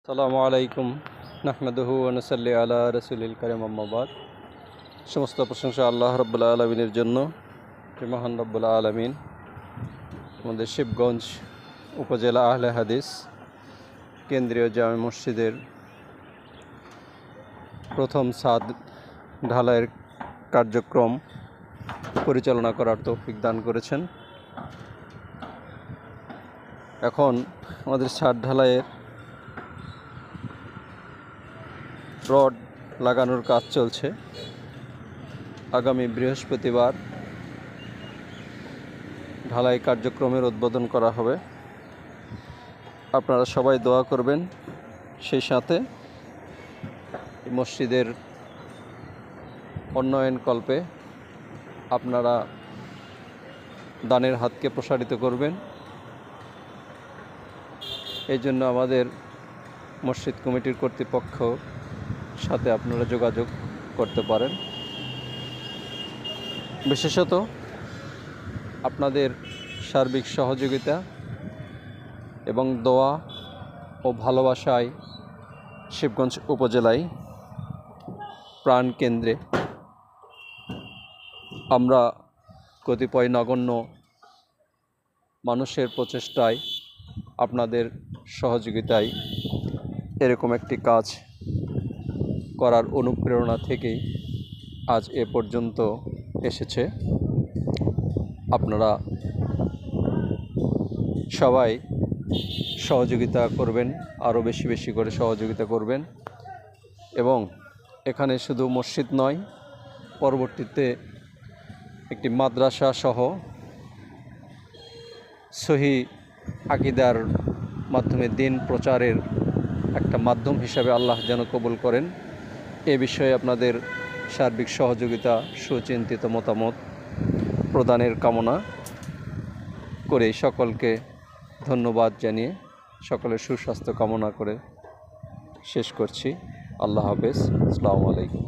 আসসালামু আলাইকুম নাহমাদুহু ওয়া নুসাল্লি আলা রাসূলিল কারীম আম্মা বাদ। সমস্ত প্রশংসা আল্লাহ রাব্বুল আলামিনের জন্য। যে মহান রাব্বুল আলামিন আমাদের শিবগঞ্জ উপজেলা আহলে হাদিস কেন্দ্রীয় জামে মসজিদের প্রথম ছাদ ঢালাইয়ের কার্যক্রম পরিচালনা করার তৌফিক দান করেছেন। এখন আমাদের ছাদ ঢালাইয়ের রড লাগানোর কাজ চলছে। আগামী বৃহস্পতিবার ঢালাই কার্যক্রমের উদ্বোধন করা হবে। আপনারা সবাই দোয়া করবেন, সেই সাথে মসজিদের উন্নয়ন কল্পে আপনারা দানের হাতকে প্রসারিত করবেন। এই জন্য আমাদের মসজিদ কমিটির কর্তৃপক্ষ সাথে আপনারা যোগাযোগ করতে পারেন। বিশেষত আপনাদের সার্বিক সহযোগিতা এবং দোয়া ও ভালোবাসায় শিবগঞ্জ উপজেলায় প্রাণকেন্দ্রে আমরা কতিপয় নগণ্য মানুষের প্রচেষ্টায়, আপনাদের সহযোগিতায় এরকম একটি কাজ করার অনুপ্রেরণা থেকেই আজ এ পর্যন্ত এসেছে। আপনারা সবাই সহযোগিতা করবেন, আরও বেশি বেশি করে সহযোগিতা করবেন। এবং এখানে শুধু মসজিদ নয়, পরবর্তীতে একটি মাদ্রাসা সহ সহি আকীদার মাধ্যমে দিন প্রচারের একটা মাধ্যম হিসাবে আল্লাহ যেন কবুল করেন, এ বিষয়ে আপনাদের সার্বিক সহযোগিতা, সুচিন্তিত মতামত প্রদানের কামনা করে সকলকে ধন্যবাদ জানিয়ে সকলের সুস্বাস্থ্য কামনা করে শেষ করছি। আল্লাহ হাফেজ। আসসালামু আলাইকুম।